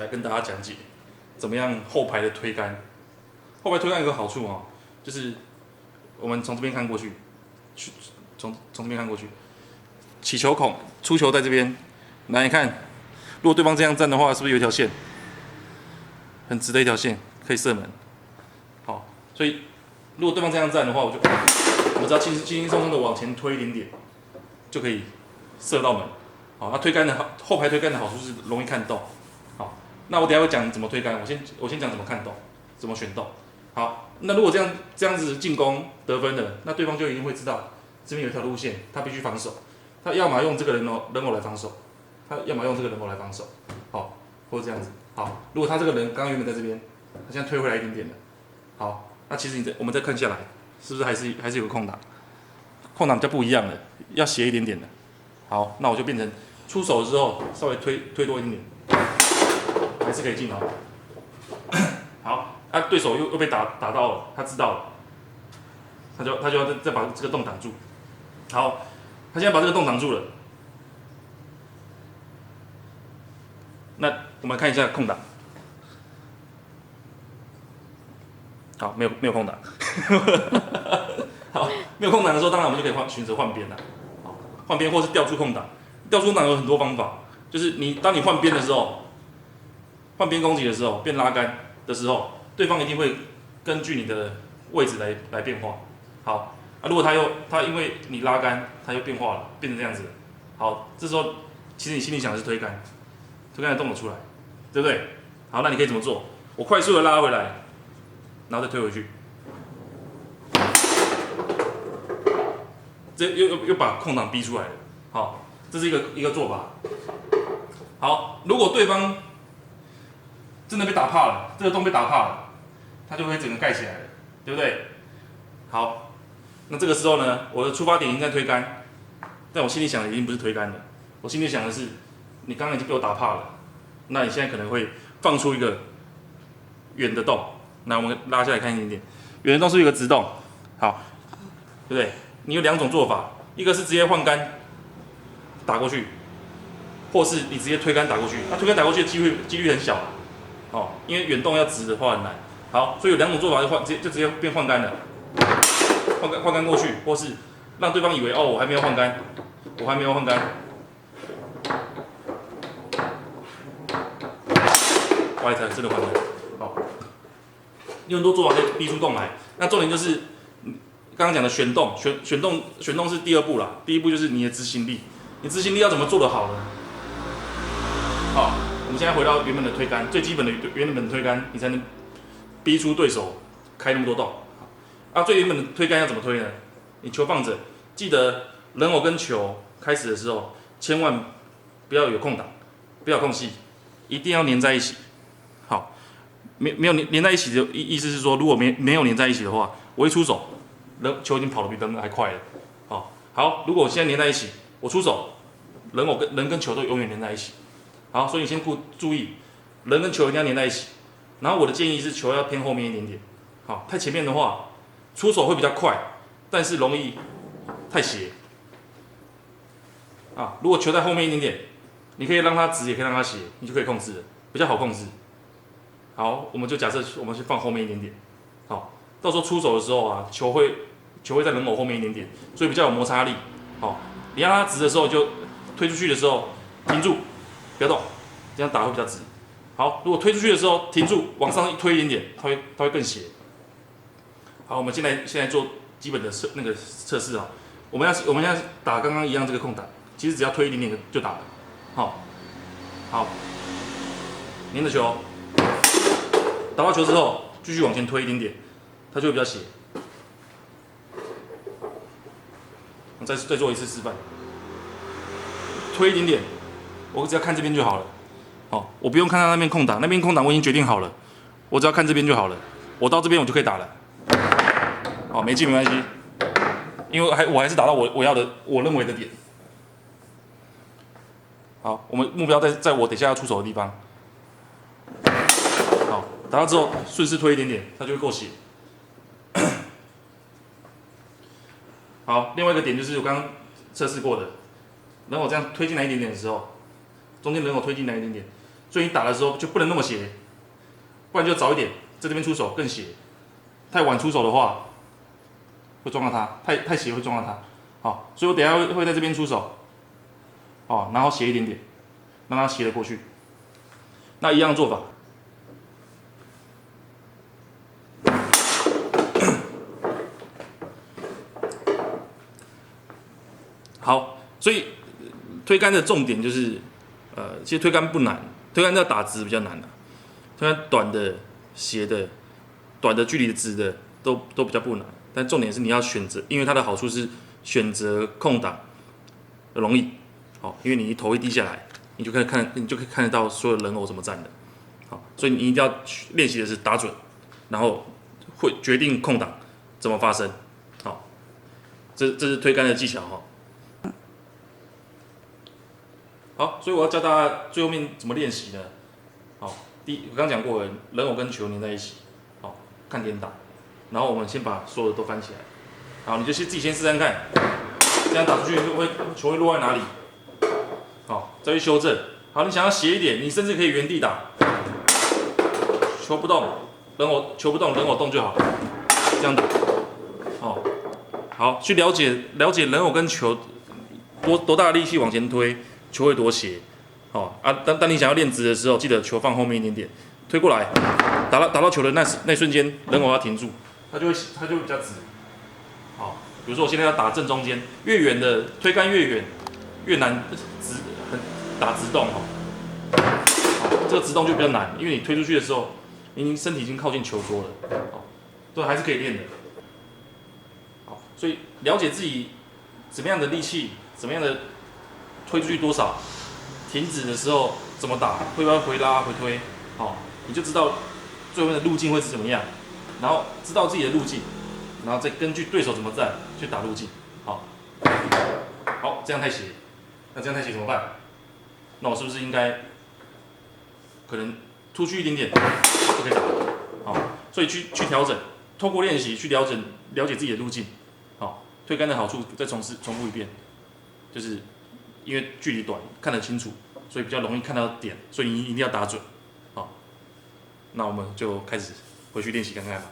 来跟大家讲解怎么样后排的推杆。后排推杆有个好处哦，就是我们从这边看过去，从这边看过去，起球孔出球在这边，来你看，如果对方这样站的话，是不是有一条线，很直的一条线可以射门？好，所以如果对方这样站的话，我们只要轻轻松松的往前推一点点，就可以射到门。好，那推杆的后排推杆的好处是容易看洞。好，那我等一下会讲怎么推杆，我先讲怎么看洞，怎么选洞。好，那如果这样子进攻得分的，那对方就一定会知道这边有一条路线，他必须防守。他要么用这个人偶来防守，他要么用这个人偶来防守。好，或者这样子。好，如果他这个人刚刚原本在这边，他现在推回来一点点了。好，那其实我们再看下来，是不是还是有个空档？空档比较不一样的，要斜一点点的。好，那我就变成出手之后稍微推多一点点，还是可以进哦。好，对手又被打到了，他知道了，他就要再把这个洞挡住。好，他现在把这个洞挡住了。那我们看一下空档。好，没有空档。好，没有空档的时候，当然我们就可以选择换边了。好，换边或是调出空档。调出空档有很多方法，就是当你换边的时候，换边攻击的时候，变拉杆的时候，对方一定会根据你的位置来变化。好，如果他因为你拉杆，他又变化了，变成这样子了。好，这时候其实你心里想的是推杆，推杆的动了出来，对不对？好，那你可以怎么做？我快速的拉回来，然后再推回去。这又把空档逼出来了。好，这是一个做法。好，如果对方真的被打怕了，这个洞被打怕了，它就会整个盖起来了，对不对？好，那这个时候呢，我的出发点应该推杆，但我心里想的已经不是推杆了，我心里想的是，你刚刚已经被我打怕了，那你现在可能会放出一个远的洞。那我们拉下来看一点点，远的洞是一个直洞，好，对不对？你有两种做法，一个是直接换杆打过去，或是你直接推杆打过去。那推杆打过去的几率很小，哦，因为远洞要直的话很难。好，所以有两种做法，就直接变换杆了，换杆过去，或是让对方以为哦我还没有换杆，哇，一才真的换杆，好，有很多做法可以逼出洞来。那重点就是刚刚讲的选洞是第二步啦，第一步就是你的执行力，你执行力要怎么做得好呢？好，我们现在回到原本的推杆，最基本的原本的推杆，你才能逼出对手开那么多洞。最原本的推杆要怎么推呢？你球放着，记得人偶跟球开始的时候，千万不要有空档，不要有空隙，一定要粘在一起。好，没有粘在一起的意思是说，如果没有粘在一起的话，我一出手，球已经跑得比人还快了。好，如果我现在粘在一起，我出手，人跟球都永远粘在一起。好，所以你先注意，人跟球一定要粘在一起。然后我的建议是球要偏后面一点点。好，太前面的话，出手会比较快，但是容易太斜。如果球在后面一点点，你可以让它直，也可以让它斜，你就可以控制了，比较好控制。好，我们就假设我们先放后面一点点。好，到时候出手的时候球会在人偶后面一点点，所以比较有摩擦力。好，你让它直的时候，就推出去的时候停住，不要动，这样打会比较直。好，如果推出去的时候停住，往上一推一点点，它会更斜。好，我们现在做基本的测试啊。我们现在打刚刚一样这个空档，其实只要推一点点就打了。好，粘着球，打到球之后继续往前推一点点，它就会比较斜。我再做一次示范，推一点点，我只要看这边就好了。好，我不用看到那边空档，那边空档我已经决定好了，我只要看这边就好了。我到这边我就可以打了。好，没进没关系，因为我还是打到我认为的点。好，我们目标在我等下要出手的地方。好，打到之后顺势推一点点，它就会够斜。好，另外一个点就是我刚刚测试过的，人偶这样推进来一点点的时候，中间人偶推进来一点点，所以你打的时候就不能那么斜，不然就早一点在这边出手更斜。太晚出手的话，会撞到它，太斜会撞到它。好，所以我等一下会在这边出手，哦，然后斜一点点，让它斜得过去。那一样做法。好，所以推杆的重点就是，其实推杆不难，推杆要打直比较难的，推杆短的、斜的、短的距离的、直的都比较不难，但重点是你要选择，因为它的好处是选择空档容易，好，因为你头一低下来，你就可以看得到所有人偶怎么站的，好，所以你一定要练习的是打准，然后会决定空档怎么发生，好，这是推杆的技巧哈。好，所以我要教大家最后面怎么练习呢？好，我刚讲过了，人偶跟球粘在一起，好，看点打，然后我们先把所有的都翻起来，好，你就自己先试看看，这样打出去球会落在哪里？好，再去修正。好，你想要斜一点，你甚至可以原地打，球不动，球不动，人偶动就好，这样打。哦，好，去了解人偶跟球多大的力气往前推。球会多斜，哦啊！当你想要练直的时候，记得球放后面一点点，推过来，打到球的那瞬间，人偶要停住，它就会比较直。好，比如说我现在要打正中间，越远的推杆越远，越难打直动哦。好，这个直动就比较难，因为你推出去的时候，你身体已经靠近球桌了，哦，对，还是可以练的。好，所以了解自己怎么样的力气，怎么样的推出去多少，停止的时候怎么打，会不会回拉回推，好，你就知道最后面的路径会是怎么样，然后知道自己的路径，然后再根据对手怎么站去打路径，好，好，这样太斜，那这样太斜怎么办？那我是不是应该可能突出一点点就可以打了？好，所以去调整，透过练习去了解自己的路径，好，推杆的好处再重复一遍，就是因为距离短看得清楚，所以比较容易看到点，所以你一定要打准，好，那我们就开始回去练习看看吧。